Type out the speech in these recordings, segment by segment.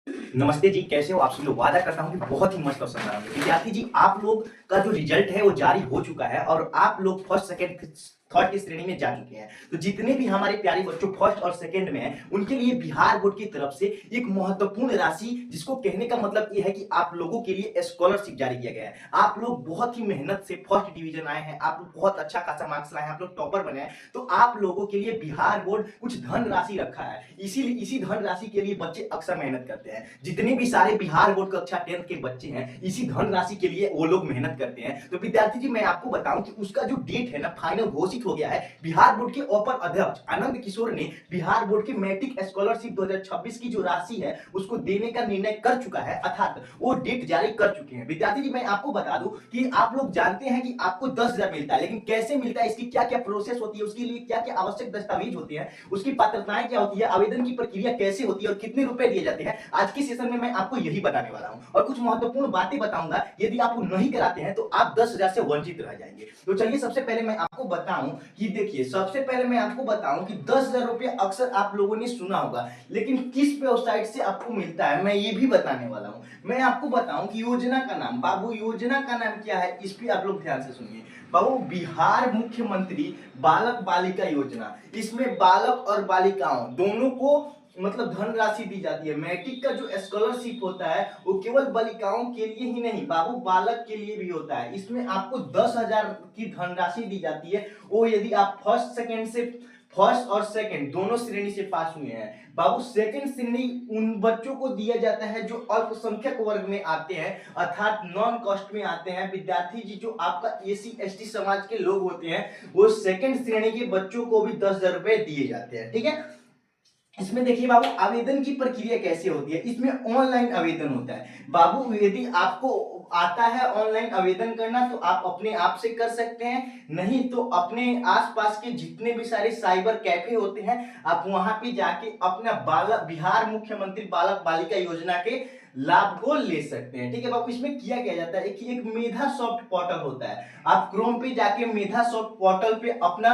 नमस्ते जी, कैसे हो आप सभी लोग? वादा करता हूँ कि बहुत ही मस्त और शानदार होंगे। विद्यार्थी जी, आप लोग का जो रिजल्ट है वो जारी हो चुका है और आप लोग फर्स्ट, सेकंड, थर्ड की श्रेणी में जा चुके हैं। तो जितने भी हमारे प्यारे बच्चों फर्स्ट और सेकंड में हैं, उनके लिए बिहार बोर्ड की तरफ से एक महत्वपूर्ण राशि, जिसको कहने का मतलब ये है कि आप लोगों के लिए स्कॉलरशिप जारी किया गया है। आप लोग बहुत ही मेहनत से फर्स्ट डिवीजन आए हैं, आप लोग बहुत अच्छा खासा मार्क्स लाए हैं, आप लोग टॉपर बने हैं, तो आप लोगों के लिए बिहार बोर्ड कुछ धन राशि रखा है। इसीलिए इसी धन राशि के लिए बच्चे अक्सर मेहनत करते हैं। जितने भी सारे बिहार बोर्ड कक्षा 10 के बच्चे हैं, इसी धन राशि के लिए वो लोग मेहनत करते हैं। तो विद्यार्थी जी, मैं आपको बताऊं कि उसका जो डेट है ना, फाइनल घोषित हो गया है। बिहार बोर्ड के अपर अध्यक्ष आनंद किशोर ने बिहार बोर्ड के मैट्रिक स्कॉलरशिप 2026 की जो राशि है उसको देने का निर्णय कर चुका है, अर्थात वो डेट जारी कर चुके हैं। विद्यार्थी जी, मैं आपको बता दूं कि आप लोग जानते हैं कि आपको 10,000 मिलता है, लेकिन कैसे मिलता है, इसकी क्या क्या प्रोसेस होती है, उसके लिए क्या क्या आवश्यक दस्तावेज होते हैं, उसकी पात्रताएं क्या होती है, आवेदन की प्रक्रिया कैसे होती है और कितने रुपए दिए जाते हैं, आज के सेशन में मैं आपको यही बताने वाला हूं। और कुछ महत्वपूर्ण बातें बताऊंगा, यदि आप नहीं कराते हैं तो आप 10,000 से वंचित रह जाएंगे। तो चलिए, सबसे पहले मैं आपको बताऊं कि देखिए, सबसे पहले मैं आपको बताऊं कि 10,000 रुपए अक्सर आप लोगों ने सुना होगा, लेकिन किस वेबसाइट से आपको मिलता है मैं ये भी बताने वाला हूं। मैं आपको बताऊं कि योजना का नाम, बाबू योजना का नाम क्या है, इस पे आप लोग ध्यान से सुनिए। बाबू, बिहार मुख्यमंत्री बालक बालिका योजना। इसमें बालक और बालिकाओं दोनों को मतलब धनराशि दी जाती है। मैट्रिक का जो स्कॉलरशिप होता है वो केवल बालिकाओं के लिए ही नहीं बाबू, बालक के लिए भी होता है। इसमें आपको 10,000 की धनराशि दी जाती है, वो यदि आप फर्स्ट और सेकंड दोनों श्रेणी से पास हुए हैं। बाबू, सेकंड श्रेणी उन बच्चों को दिया जाता है जो अल्पसंख्यक वर्ग में आते हैं, अर्थात नॉन कास्ट में आते हैं। विद्यार्थी जी, जो आपका एसी एसटी समाज के लोग होते हैं, वो सेकंड श्रेणी के बच्चों को भी 10,000 रुपए दिए जाते हैं। ठीक है। इसमें देखिए बाबू, आवेदन की प्रक्रिया कैसे होती है। इसमें ऑनलाइन आवेदन होता है। बाबू, यदि आपको आता है ऑनलाइन आवेदन करना तो आप अपने आप से कर सकते हैं, नहीं तो अपने आसपास के जितने भी सारे साइबर कैफे होते हैं, आप वहां पे जाके अपना बालक बिहार मुख्यमंत्री बालक बालिका योजना के लाभ को ले सकते हैं। ठीक है बाबू। इसमें किया क्या जाता है कि एक मेधा सॉफ्ट पोर्टल होता है। आप क्रोम पे जाके मेधा सॉफ्ट पोर्टल पे अपना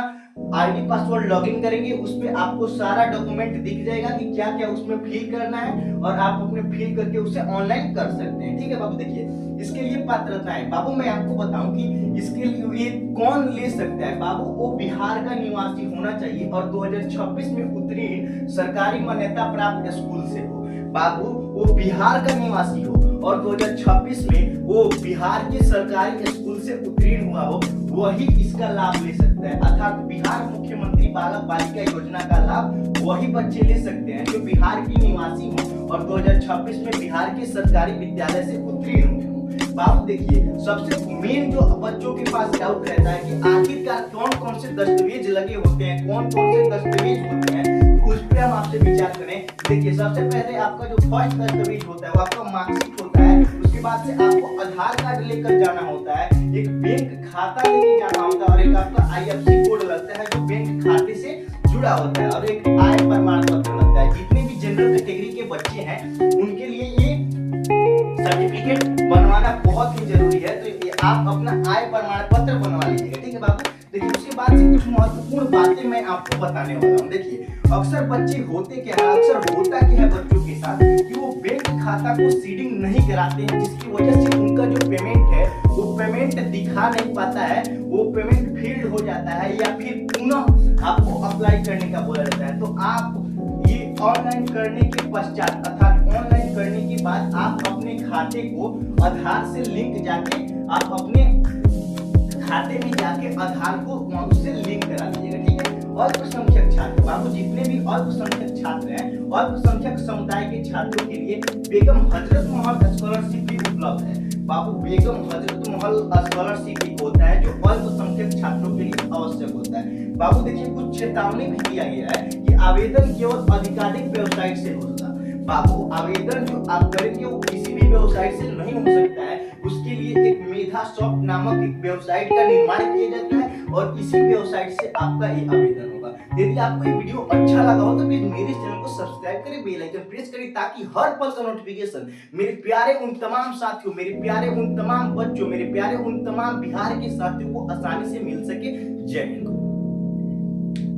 आईडी पासवर्ड लॉगिन करेंगे, उस पे आपको सारा डॉक्यूमेंट दिख जाएगा कि क्या क्या उसमें फिल करना है और आप अपने फिल करके उसे ऑनलाइन कर सकते हैं। ठीक है बाबू। देखिए, इसके लिए पात्रताएं, बाबू मैं आपको बताऊं कि इसके लिए ये कौन ले सकता है। बाबू, वो बिहार का निवासी होना चाहिए और 2026 में उत्तीर्ण सरकारी मान्यता प्राप्त स्कूल से हो। बाबू, वो बिहार का निवासी हो और 2026 में वो बिहार के सरकारी स्कूल से उत्तीर्ण हुआ हो, वही इसका लाभ ले सकता है। अर्थात बिहार मुख्यमंत्री बालक बालिका योजना का लाभ वही बच्चे ले सकते हैं जो बिहार के निवासी हो और 2026 में बिहार के सरकारी विद्यालय से उत्तीर्ण हुए हो। बाबू देखिए, सबसे मेन जो बच्चों के पास डाउट रहता है कि आखिरकार कौन कौन से दस्तावेज लगे होते हैं, कौन कौन से दस्तावेज होते हैं, उस पर हम आपसे विचार करें। देखिए, सबसे पहले आपका जो फर्स्ट दस्तावेज होता है वो आपका मार्कशीट होता है। उसके बाद से आपको आधार कार्ड लेकर जाना होता है, एक बैंक खाता लेके जाना होता है और एक आपका आईएफएससी कोड लगता है जो बैंक खाते से जुड़ा होता है और एक आय प्रमाण पत्र लगता है। जितने भी जनरल कैटेगरी के बच्चे हैं उनके लिए ये सर्टिफिकेट बनवाना बहुत ही जरूरी है, तो ये आप अपना आय प्रमाण पत्र बनवा लीजिएगा। ठीक है बाबू। देखिए, उसके बाद से कुछ महत्वपूर्ण बातें मैं आपको बताने वाला हूँ। देखिए, अक्सर बच्चे होते क्या है, अक्सर होता क्या है बच्चों के साथ कि वो बैंक खाता को सीडिंग नहीं कराते हैं, जिसकी वजह से उनका जो पेमेंट है वो पेमेंट दिखा नहीं पाता है, वो पेमेंट फेल्ड हो जाता है या फिर पुनः आपको अप्लाई करने का बोला जाता है। तो आप ये ऑनलाइन करने के पश्चात, अर्थात ऑनलाइन करने के बाद आप अपने खाते को आधार से लिंक जाके आप अपने खाते में जाके आधार को उससे लिंक करा दीजिएगा। ठीक है। अल्पसंख्यक छात्र, बाबू जितने भी अल्पसंख्यक छात्र हैं, अल्पसंख्यक समुदाय के छात्रों के लिए बेगम हजरत महल स्कॉलरशिप भी उपलब्ध है। बाबू, बेगम हजरत महल स्कॉलरशिप भी होता है जो अल्पसंख्यक छात्रों के लिए आवश्यक होता है। बाबू देखिए, कुछ चेतावनी भी दिया गया है कि आवेदन केवल आधिकारिक वेबसाइट से होगा। बाबू, आवेदन जो आप करेंगे वो किसी भी वेबसाइट से नहीं हो सकता है, उसके लिए एक मेधा सॉफ्ट नामक एक वेबसाइट का निर्माण किया जाता है और इसी वेबसाइट से आपका ये आवेदन होगा। यदि आपको ये वीडियो अच्छा लगा हो तो प्लीज मेरे चैनल को सब्सक्राइब करें, बेल आइकन प्रेस करें, ताकि हर पल का नोटिफिकेशन मेरे प्यारे उन तमाम साथियों, मेरे प्यारे उन तमाम बच्चों, मेरे प्यारे उन तमाम बिहार के साथियों को आसानी से मिल सके। जय हिंद।